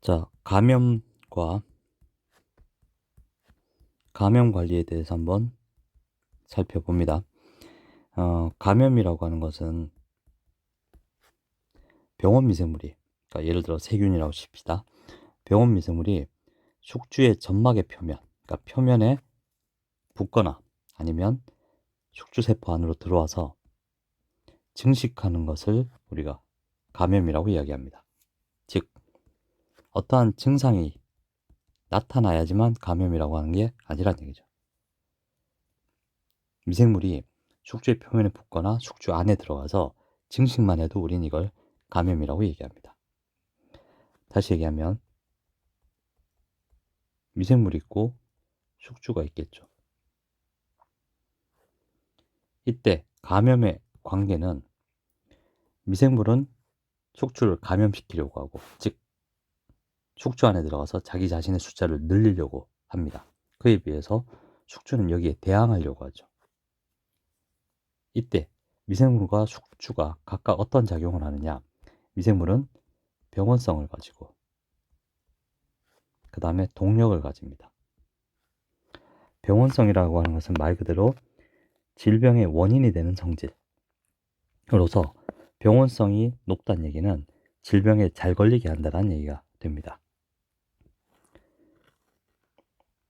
자, 감염과 감염 관리에 대해서 한번 살펴봅니다. 감염이라고 하는 것은 병원 미생물이, 그러니까 예를 들어 세균이라고 칩시다. 병원 미생물이 숙주의 점막의 표면, 그러니까 표면에 붙거나 아니면 숙주세포 안으로 들어와서 증식하는 것을 우리가 감염이라고 이야기합니다. 즉, 어떠한 증상이 나타나야지만 감염이라고 하는 게 아니란 얘기죠. 미생물이 숙주의 표면에 붙거나 숙주 안에 들어가서 증식만 해도 우린 이걸 감염이라고 얘기합니다. 다시 얘기하면 미생물이 있고 숙주가 있겠죠. 이때 감염의 관계는 미생물은 숙주를 감염시키려고 하고, 즉 숙주 안에 들어가서 자기 자신의 숫자를 늘리려고 합니다. 그에 비해서 숙주는 여기에 대항하려고 하죠. 이때 미생물과 숙주가 각각 어떤 작용을 하느냐, 미생물은 병원성을 가지고 그 다음에 동력을 가집니다. 병원성이라고 하는 것은 말 그대로 질병의 원인이 되는 성질로서 병원성이 높다는 얘기는 질병에 잘 걸리게 한다는 얘기가 됩니다.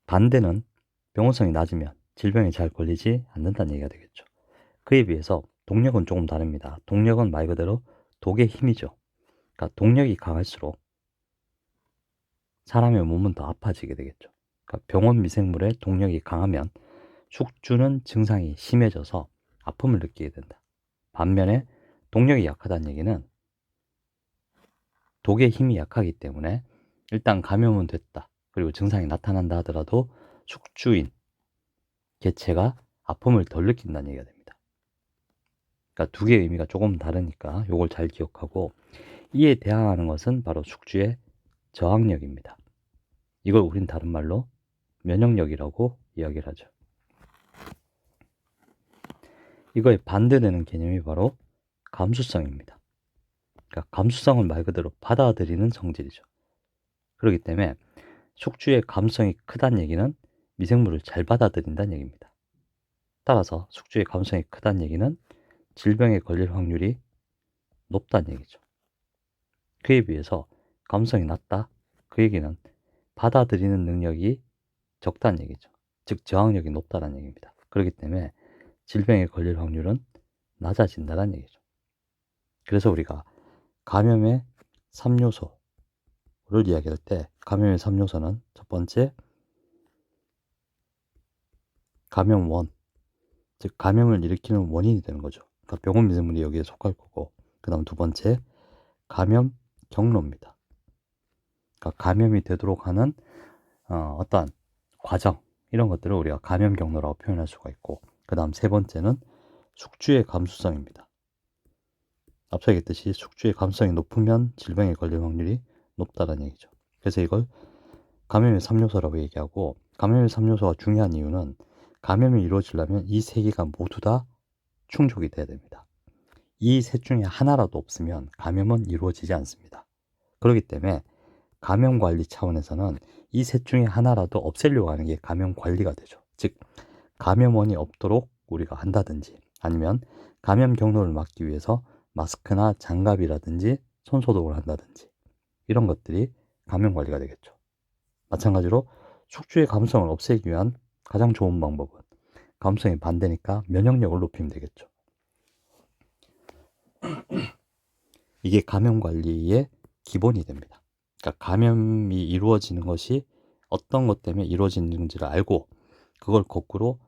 반대는 병원성이 낮으면 질병에 잘 걸리지 않는다는 얘기가 되겠죠. 그에 비해서 동력은 조금 다릅니다. 동력은 말 그대로 독의 힘이죠. 그러니까 동력이 강할수록 사람의 몸은 더 아파지게 되겠죠. 그러니까 병원 미생물의 동력이 강하면 숙주는 증상이 심해져서 아픔을 느끼게 된다. 반면에 동력이 약하다는 얘기는 독의 힘이 약하기 때문에 일단 감염은 됐다, 그리고 증상이 나타난다 하더라도 숙주인 개체가 아픔을 덜 느낀다는 얘기가 됩니다. 그러니까 두 개의 의미가 조금 다르니까 이걸 잘 기억하고, 이에 대항하는 것은 바로 숙주의 저항력입니다. 이걸 우린 다른 말로 면역력이라고 이야기를 하죠. 이거에 반대되는 개념이 바로 감수성입니다. 그러니까 감수성은 말 그대로 받아들이는 성질이죠. 그렇기 때문에 숙주의 감수성이 크다는 얘기는 미생물을 잘 받아들인다는 얘기입니다. 따라서 숙주의 감수성이 크다는 얘기는 질병에 걸릴 확률이 높다는 얘기죠. 그에 비해서 감수성이 낮다, 그 얘기는 받아들이는 능력이 적다는 얘기죠. 즉 저항력이 높다는 얘기입니다. 그렇기 때문에 질병에 걸릴 확률은 낮아진다는 얘기죠. 그래서 우리가 감염의 3요소를 이야기할 때 감염의 3요소는 첫 번째 감염원, 즉 감염을 일으키는 원인이 되는 거죠. 그러니까 병원 미생물이 여기에 속할 거고, 그 다음 두 번째 감염 경로입니다. 그러니까 감염이 되도록 하는 어떠한 과정, 이런 것들을 우리가 감염 경로라고 표현할 수가 있고, 그 다음 세 번째는 숙주의 감수성입니다. 앞서 얘기했듯이 숙주의 감수성이 높으면 질병에 걸릴 확률이 높다는 얘기죠. 그래서 이걸 감염의 3요소라고 얘기하고, 감염의 3요소가 중요한 이유는 감염이 이루어지려면 이 세 개가 모두 다 충족이 돼야 됩니다. 이 셋 중에 하나라도 없으면 감염은 이루어지지 않습니다. 그렇기 때문에 감염 관리 차원에서는 이 셋 중에 하나라도 없애려고 하는 게 감염 관리가 되죠. 즉 감염원이 없도록 우리가 한다든지, 아니면 감염 경로를 막기 위해서 마스크나 장갑이라든지 손소독을 한다든지, 이런 것들이 감염 관리가 되겠죠. 마찬가지로 숙주의 감수성을 없애기 위한 가장 좋은 방법은 감수성이 반대니까 면역력을 높이면 되겠죠. 이게 감염 관리의 기본이 됩니다. 그러니까 감염이 이루어지는 것이 어떤 것 때문에 이루어지는지를 알고, 그걸 거꾸로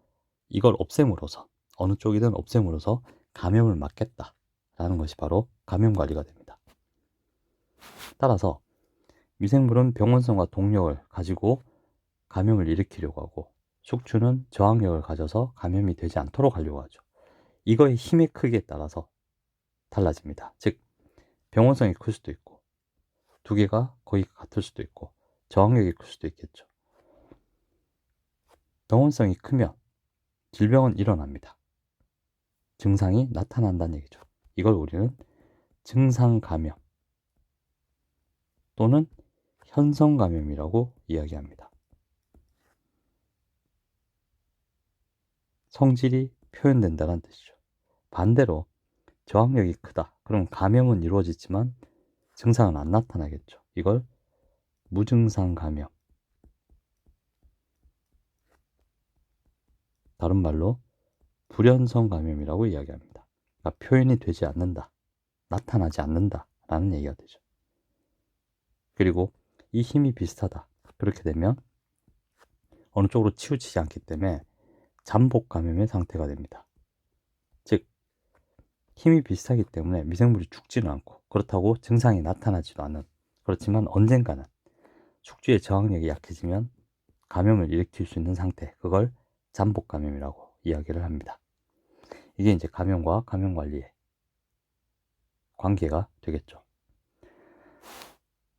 이걸 없앰으로써, 어느 쪽이든 없앰으로써 감염을 막겠다라는 것이 바로 감염 관리가 됩니다. 따라서 미생물은 병원성과 동력을 가지고 감염을 일으키려고 하고, 숙주는 저항력을 가져서 감염이 되지 않도록 하려고 하죠. 이거의 힘의 크기에 따라서 달라집니다. 즉 병원성이 클 수도 있고, 두 개가 거의 같을 수도 있고, 저항력이 클 수도 있겠죠. 병원성이 크면 질병은 일어납니다. 증상이 나타난다는 얘기죠. 이걸 우리는 증상 감염 또는 현성 감염이라고 이야기합니다. 성질이 표현된다는 뜻이죠. 반대로 저항력이 크다. 그럼 감염은 이루어지지만 증상은 안 나타나겠죠. 이걸 무증상 감염, 다른 말로 불연성 감염이라고 이야기합니다. 그러니까 표현이 되지 않는다, 나타나지 않는다 라는 얘기가 되죠. 그리고 이 힘이 비슷하다. 그렇게 되면 어느 쪽으로 치우치지 않기 때문에 잠복 감염의 상태가 됩니다. 즉 힘이 비슷하기 때문에 미생물이 죽지는 않고, 그렇다고 증상이 나타나지도 않은, 그렇지만 언젠가는 숙주의 저항력이 약해지면 감염을 일으킬 수 있는 상태, 그걸 잠복 감염이라고 이야기를 합니다. 이게 이제 감염과 감염 관리의 관계가 되겠죠.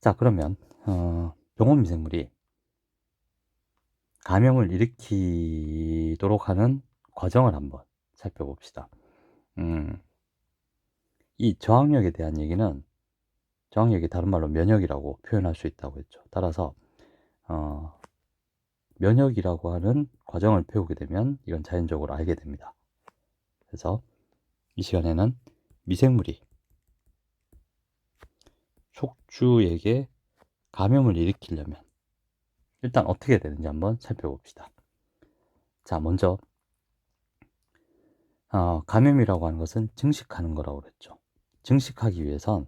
자, 그러면 병원 미생물이 감염을 일으키도록 하는 과정을 한번 살펴봅시다. 이 저항력에 대한 얘기는, 저항력이 다른 말로 면역이라고 표현할 수 있다고 했죠. 따라서 면역이라고 하는 과정을 배우게 되면 이건 자연적으로 알게 됩니다. 그래서 이 시간에는 미생물이 속주에게 감염을 일으키려면 일단 어떻게 되는지 한번 살펴봅시다. 자, 먼저 감염이라고 하는 것은 증식하는 거라고 그랬죠. 증식하기 위해선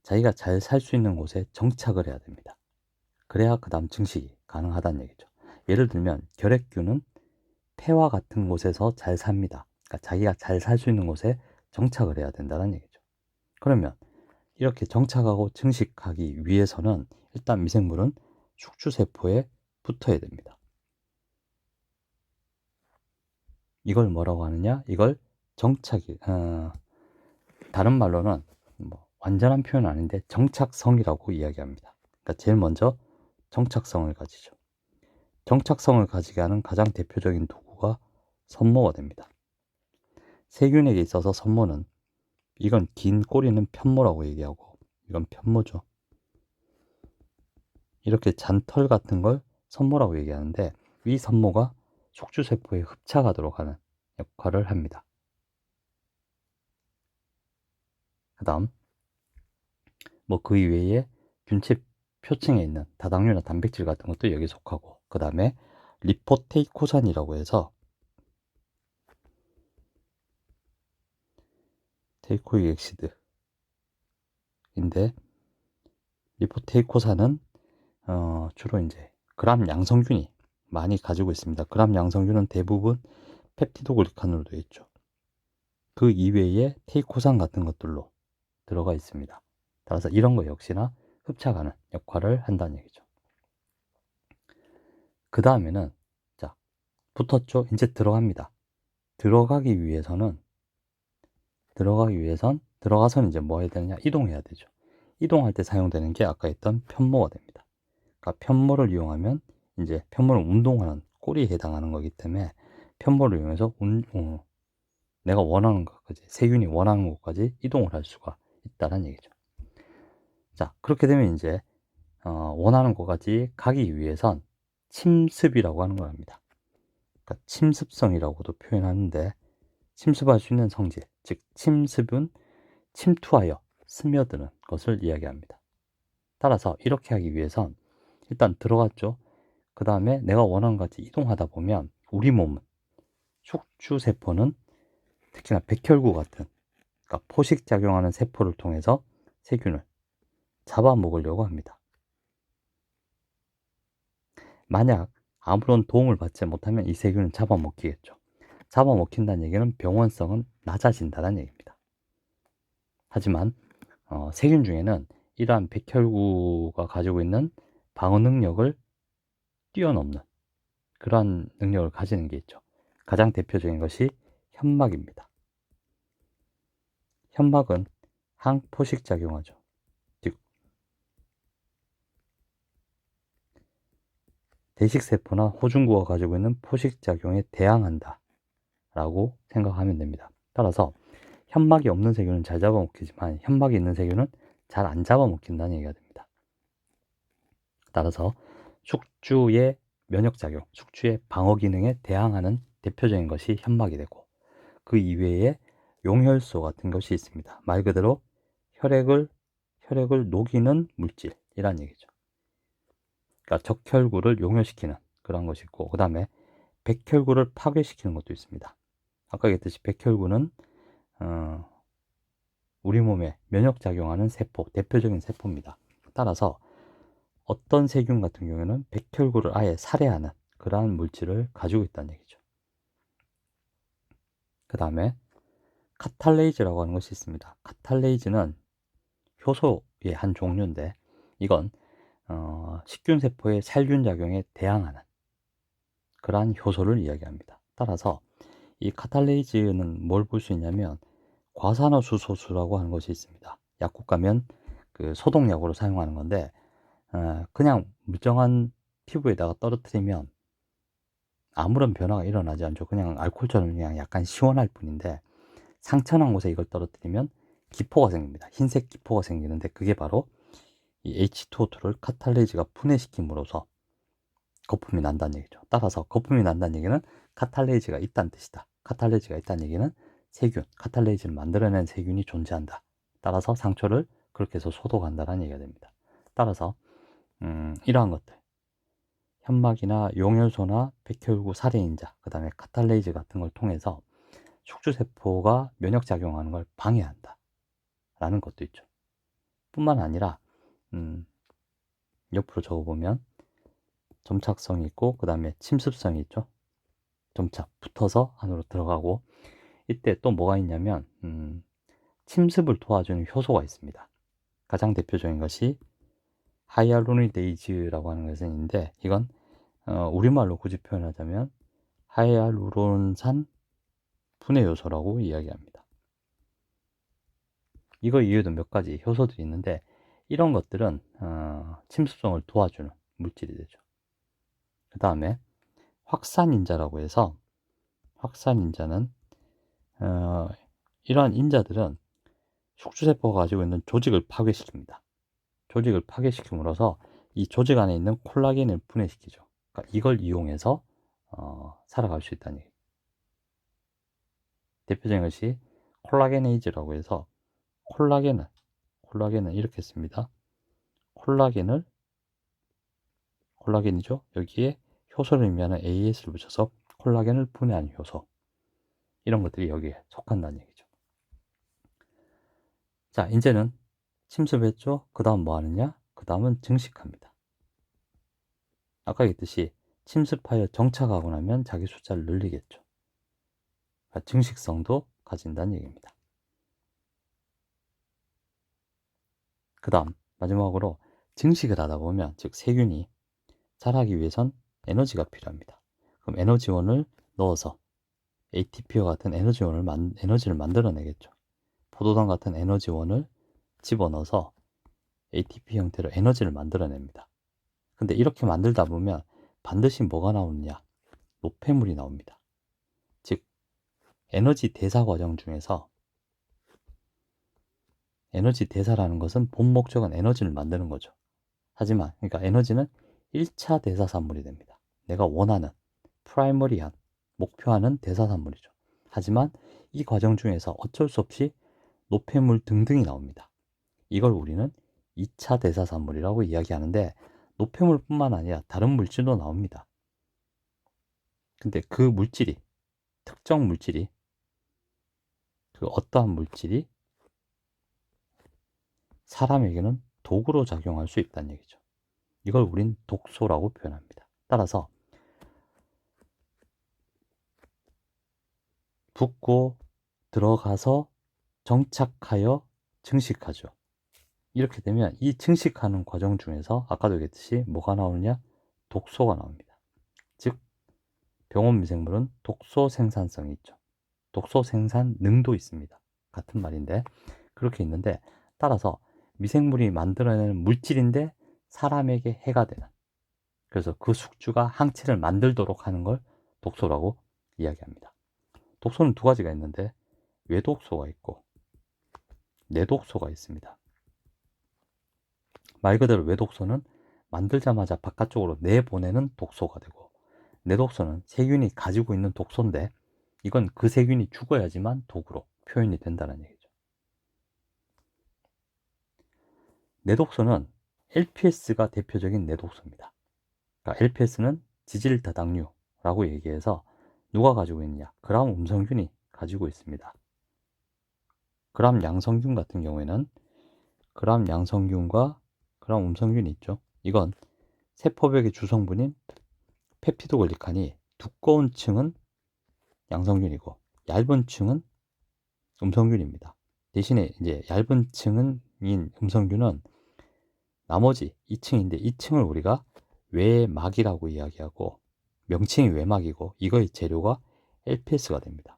자기가 잘 살 수 있는 곳에 정착을 해야 됩니다. 그래야 그 다음 증식이 가능하다는 얘기죠. 예를 들면 결핵균은 폐와 같은 곳에서 잘 삽니다. 그러니까 자기가 잘 살 수 있는 곳에 정착을 해야 된다는 얘기죠. 그러면 이렇게 정착하고 증식하기 위해서는 일단 미생물은 숙주세포에 붙어야 됩니다. 이걸 뭐라고 하느냐? 이걸 정착이, 다른 말로는 뭐 완전한 표현은 아닌데 정착성이라고 이야기합니다. 그러니까 제일 먼저 정착성을 가지죠. 정착성을 가지게 하는 가장 대표적인 도구가 선모가 됩니다. 세균에게 있어서 선모는, 이건 긴 꼬리는 편모라고 얘기하고, 이건 편모죠. 이렇게 잔털 같은 걸 선모라고 얘기하는데, 이 선모가 숙주세포에 흡착하도록 하는 역할을 합니다. 그 다음 뭐 그 이외에 균체 표층에 있는 다당류나 단백질 같은 것도 여기 속하고, 그 다음에 리포테이코산이라고 해서 테이코익 액시드인데, 리포테이코산은 주로 이제 그람 양성균이 많이 가지고 있습니다. 그람 양성균은 대부분 펩티도글리칸으로 되어 있죠. 그 이외에 테이코산 같은 것들로 들어가 있습니다. 따라서 이런 거 역시나 흡착하는 역할을 한다는 얘기죠. 그 다음에는, 자, 붙었죠? 이제 들어갑니다. 들어가서는 이제 뭐 해야 되느냐? 이동해야 되죠. 이동할 때 사용되는 게 아까 했던 편모가 됩니다. 그러니까 편모를 이용하면, 이제 편모를 운동하는 꼬리에 해당하는 거기 때문에 편모를 이용해서 내가 원하는 것까지, 세균이 원하는 곳까지 이동을 할 수가 있다는 얘기죠. 자, 그렇게 되면 이제 원하는 곳까지 가기 위해선 침습이라고 하는 걸 합니다. 그러니까 침습성이라고도 표현하는데, 침습할 수 있는 성질, 즉 침습은 침투하여 스며드는 것을 이야기합니다. 따라서 이렇게 하기 위해선 일단 들어갔죠. 그 다음에 내가 원하는 것 같이 이동하다 보면 우리 몸은, 숙주세포는 특히나 백혈구 같은, 그러니까 포식작용하는 세포를 통해서 세균을 잡아먹으려고 합니다. 만약 아무런 도움을 받지 못하면 이 세균은 잡아먹히겠죠. 잡아먹힌다는 얘기는 병원성은 낮아진다는 얘기입니다. 하지만 세균 중에는 이러한 백혈구가 가지고 있는 방어 능력을 뛰어넘는 그러한 능력을 가지는 게 있죠. 가장 대표적인 것이 현막입니다. 현막은 항포식작용하죠. 즉 대식세포나 호중구가 가지고 있는 포식작용에 대항한다 라고 생각하면 됩니다. 따라서 현막이 없는 세균은 잘 잡아먹히지만 현막이 있는 세균은 잘 안 잡아먹힌다는 얘기가 됩니다. 따라서 숙주의 면역작용, 숙주의 방어 기능에 대항하는 대표적인 것이 현막이 되고, 그 이외에 용혈소 같은 것이 있습니다. 말 그대로 혈액을 녹이는 물질이란 얘기죠. 그러니까 적혈구를 용혈시키는 그런 것이 있고, 그 다음에 백혈구를 파괴시키는 것도 있습니다. 아까 얘기했듯이 백혈구는 우리 몸에 면역작용하는 세포, 대표적인 세포입니다. 따라서 어떤 세균 같은 경우에는 백혈구를 아예 살해하는 그러한 물질을 가지고 있다는 얘기죠. 그 다음에 카탈레이즈라고 하는 것이 있습니다. 카탈레이즈는 효소의 한 종류인데, 이건 식균 세포의 살균 작용에 대항하는 그러한 효소를 이야기합니다. 따라서 이 카탈레이즈는 뭘 볼 수 있냐면, 과산화수소수라고 하는 것이 있습니다. 약국 가면 그 소독약으로 사용하는 건데, 그냥 물정한 피부에다가 떨어뜨리면 아무런 변화가 일어나지 않죠. 그냥 알코올처럼 그냥 약간 시원할 뿐인데, 상처난 곳에 이걸 떨어뜨리면 기포가 생깁니다. 흰색 기포가 생기는데, 그게 바로 이 H2O2를 카탈레이즈가 분해시킴으로써 거품이 난다는 얘기죠. 따라서 거품이 난다는 얘기는 카탈레이즈가 있다는 뜻이다. 카탈레이즈가 있다는 얘기는 세균, 카탈레이즈를 만들어낸 세균이 존재한다. 따라서 상처를 그렇게 해서 소독한다는 얘기가 됩니다. 따라서 이러한 것들, 현막이나 용혈소나 백혈구 살해인자, 그 다음에 카탈레이즈 같은 걸 통해서 숙주세포가 면역작용하는 걸 방해한다 라는 것도 있죠. 뿐만 아니라 옆으로 적어보면 점착성이 있고, 그 다음에 침습성이 있죠. 점착, 붙어서 안으로 들어가고, 이때 또 뭐가 있냐면 침습을 도와주는 효소가 있습니다. 가장 대표적인 것이 하이알루로니데이즈라고 하는 것이 있는데, 이건 우리말로 굳이 표현하자면 하이알루론산 분해 요소라고 이야기합니다. 이거 이외에도 몇 가지 효소들이 있는데, 이런 것들은 침습성을 도와주는 물질이 되죠. 그 다음에 확산인자라고 해서, 확산인자는 이러한 인자들은 숙주세포가 가지고 있는 조직을 파괴시킵니다. 조직을 파괴시킴으로써 이 조직 안에 있는 콜라겐을 분해시키죠. 그러니까 이걸 이용해서 살아갈 수 있다는 얘기. 대표적인 것이 콜라겐에이즈라고 해서, 콜라겐은 이렇게 씁니다. 콜라겐이죠. 여기에 효소를 의미하는 AS를 붙여서 콜라겐을 분해하는 효소. 이런 것들이 여기에 속한다는 얘기죠. 자, 이제는 침습했죠. 그 다음 뭐 하느냐? 그 다음은 증식합니다. 아까 얘기했듯이 침습하여 정착하고 나면 자기 숫자를 늘리겠죠. 그러니까 증식성도 가진다는 얘기입니다. 그 다음 마지막으로 증식을 하다 보면, 즉 세균이 자라기 위해선 에너지가 필요합니다. 그럼 에너지원을 넣어서 ATP와 같은 에너지를 만들어내겠죠. 포도당 같은 에너지원을 집어넣어서 ATP 형태로 에너지를 만들어냅니다. 근데 이렇게 만들다 보면 반드시 뭐가 나오느냐? 노폐물이 나옵니다. 즉 에너지 대사 과정 중에서, 에너지 대사라는 것은 본 목적은 에너지를 만드는 거죠. 하지만 그러니까 에너지는 1차 대사산물이 됩니다. 내가 원하는 프라이머리한 목표하는 대사산물이죠. 하지만 이 과정 중에서 어쩔 수 없이 노폐물 등등이 나옵니다. 이걸 우리는 2차 대사산물이라고 이야기하는데, 노폐물뿐만 아니라 다른 물질도 나옵니다. 근데 그 물질이, 특정 물질이, 그 어떠한 물질이 사람에게는 독으로 작용할 수 있다는 얘기죠. 이걸 우린 독소라고 표현합니다. 따라서 붙고 들어가서 정착하여 증식하죠. 이렇게 되면 이 증식하는 과정 중에서 아까도 얘기했듯이 뭐가 나오느냐? 독소가 나옵니다. 즉 병원 미생물은 독소 생산성이 있죠. 독소 생산 능도 있습니다. 같은 말인데 그렇게 있는데, 따라서 미생물이 만들어내는 물질인데 사람에게 해가 되는, 그래서 그 숙주가 항체를 만들도록 하는 걸 독소라고 이야기합니다. 독소는 두 가지가 있는데, 외독소가 있고 내독소가 있습니다. 말 그대로 외독소는 만들자마자 바깥쪽으로 내보내는 독소가 되고, 내독소는 세균이 가지고 있는 독소인데 이건 그 세균이 죽어야지만 독으로 표현이 된다는 얘기죠. 내독소는 LPS가 대표적인 내독소입니다. 그러니까 LPS는 지질다당류라고 얘기해서 누가 가지고 있느냐? gram 음성균이 가지고 있습니다. gram 양성균 같은 경우에는 gram 양성균과 gram 음성균이 있죠. 이건 세포벽의 주성분인 펩티도글리칸이 두꺼운 층은 양성균이고 얇은 층은 음성균입니다. 대신에 이제 얇은 층인 음성균은 나머지 2층인데 2층을 우리가 외막이라고 이야기하고 명칭이 외막이고 이거의 재료가 LPS가 됩니다.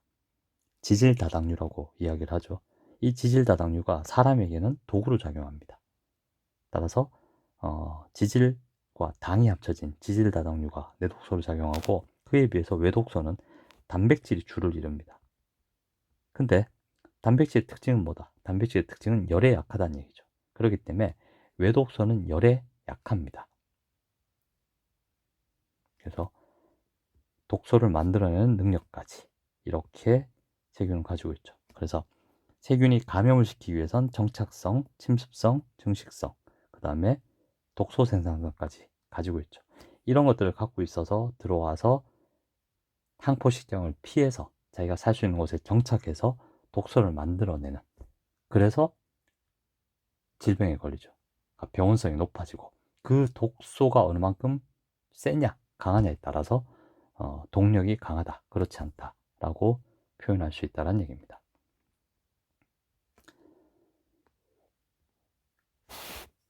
지질다당류라고 이야기를 하죠. 이 지질다당류가 사람에게는 독으로 작용합니다. 따라서 지질과 당이 합쳐진 지질다당류가 내독소로 작용하고 그에 비해서 외독소는 단백질이 주를 이룹니다. 근데 단백질의 특징은 뭐다? 단백질의 특징은 열에 약하다는 얘기죠. 그렇기 때문에 외독소는 열에 약합니다. 그래서 독소를 만들어내는 능력까지 이렇게 세균은 가지고 있죠. 그래서 세균이 감염을 시키기 위해선 정착성, 침습성, 증식성, 그 다음에 독소 생산성까지 가지고 있죠. 이런 것들을 갖고 있어서 들어와서 항포식량을 피해서 자기가 살 수 있는 곳에 정착해서 독소를 만들어내는, 그래서 질병에 걸리죠. 그러니까 병원성이 높아지고 그 독소가 어느 만큼 세냐 강하냐에 따라서 독력이 강하다 그렇지 않다 라고 표현할 수 있다는 얘기입니다.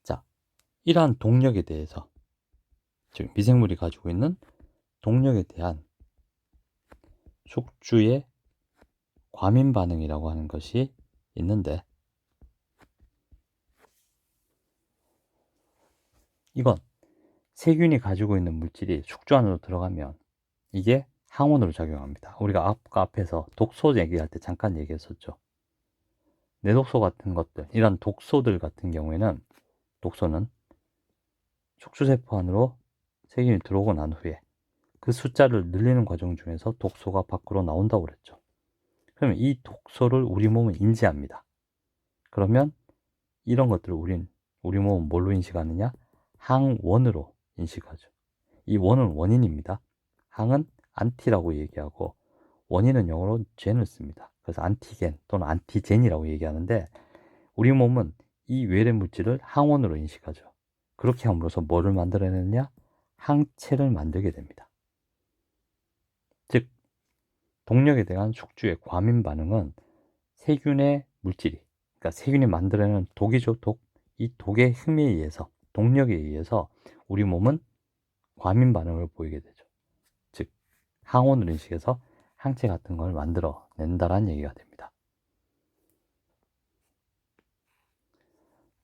자, 이러한 독력에 대해서, 즉 미생물이 가지고 있는 독력에 대한 숙주의 과민 반응이라고 하는 것이 있는데, 이건 세균이 가지고 있는 물질이 숙주 안으로 들어가면 이게 항원으로 작용합니다. 우리가 아까 앞에서 독소 얘기할 때 잠깐 얘기했었죠. 내독소 같은 것들, 이런 독소들 같은 경우에는 독소는 숙주세포 안으로 세균이 들어오고 난 후에 그 숫자를 늘리는 과정 중에서 독소가 밖으로 나온다고 그랬죠. 그러면 이 독소를 우리 몸은 인지합니다. 그러면 이런 것들을 우리 몸은 뭘로 인식하느냐? 항원으로 인식하죠. 이 원은 원인입니다. 항은 안티라고 얘기하고 원인은 영어로 젠을 씁니다. 그래서 안티겐 또는 안티젠이라고 얘기하는데 우리 몸은 이 외래 물질을 항원으로 인식하죠. 그렇게 함으로써 뭐를 만들어내느냐? 항체를 만들게 됩니다. 즉 독력에 대한 숙주의 과민 반응은 세균의 물질이, 그러니까 세균이 만들어내는 독이죠, 독. 이 독의 힘에 의해서, 독력에 의해서 우리 몸은 과민 반응을 보이게 되죠. 즉 항원으로 인식해서 항체 같은 걸 만들어낸다라는 얘기가 됩니다.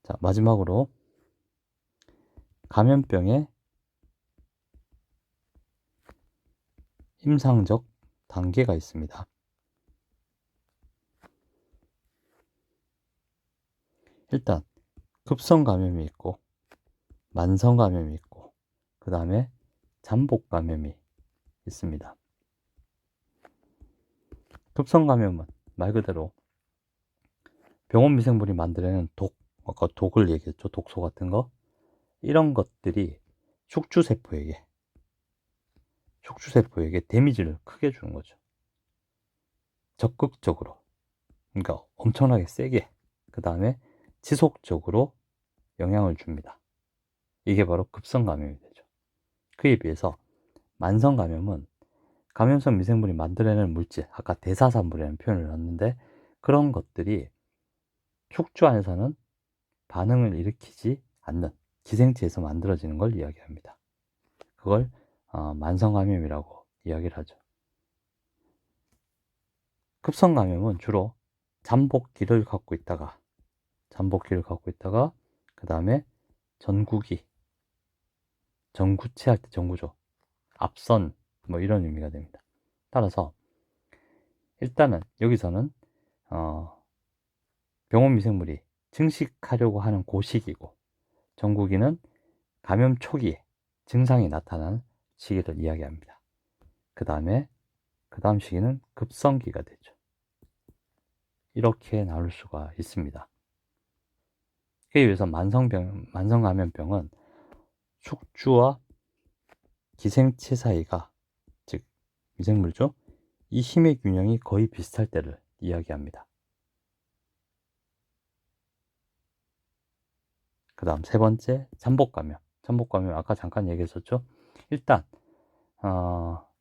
자, 마지막으로 감염병의 임상적 단계가 있습니다. 일단 급성 감염이 있고 만성 감염이 있고 그 다음에 잠복 감염이 있습니다. 급성 감염은 말 그대로 병원 미생물이 만들어내는 독, 아까 독을 얘기했죠. 독소 같은 거. 이런 것들이 숙주세포에게 데미지를 크게 주는 거죠. 적극적으로. 그러니까 엄청나게 세게. 그 다음에 지속적으로 영향을 줍니다. 이게 바로 급성 감염이 되죠. 그에 비해서 만성 감염은 감염성 미생물이 만들어내는 물질, 아까 대사산물이라는 표현을 했는데 그런 것들이 숙주 안에서는 반응을 일으키지 않는 기생체에서 만들어지는 걸 이야기합니다. 그걸 만성 감염이라고 이야기를 하죠. 급성 감염은 주로 잠복기를 갖고 있다가 그 다음에 전구기, 전구체 할 때 전구죠. 앞선 뭐 이런 의미가 됩니다. 따라서 일단은 여기서는 병원 미생물이 증식하려고 하는 고시기고 전구기는 감염 초기에 증상이 나타나는 시기를 이야기합니다. 그 다음 시기는 급성기가 되죠. 이렇게 나눌 수가 있습니다. 그에 의해서 만성감염병은 숙주와 기생체 사이가, 즉 미생물죠, 이 힘의 균형이 거의 비슷할 때를 이야기합니다. 그 다음 세 번째, 잠복감염. 잠복감염 아까 잠깐 얘기했었죠. 일단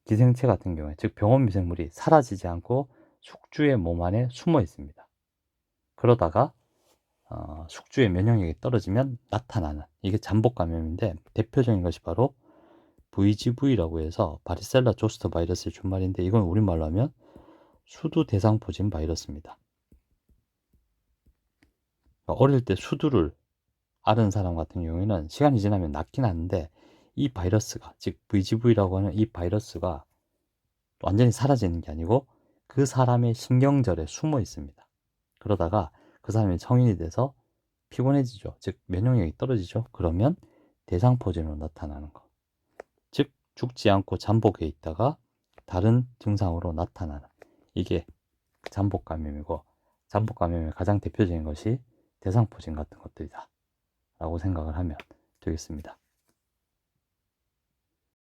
기생체 같은 경우에, 즉 병원 미생물이 사라지지 않고 숙주의 몸 안에 숨어 있습니다. 그러다가 숙주의 면역력이 떨어지면 나타나는, 이게 잠복감염인데, 대표적인 것이 바로 VGV라고 해서 바리셀라 조스터 바이러스의 준말인데, 이건 우리말로 하면 수두대상포진 바이러스입니다. 어릴 때 수두를 앓은 사람 같은 경우에는 시간이 지나면 낫긴 하는데, 이 바이러스가, 즉 VGV라고 하는 이 바이러스가 완전히 사라지는 게 아니고 그 사람의 신경절에 숨어 있습니다. 그러다가 그 사람이 성인이 돼서 피곤해지죠. 즉 면역력이 떨어지죠. 그러면 대상포진으로 나타나는 거. 즉 죽지 않고 잠복해 있다가 다른 증상으로 나타나는, 이게 잠복감염이고, 잠복감염의 가장 대표적인 것이 대상포진 같은 것들이다 라고 생각을 하면 되겠습니다.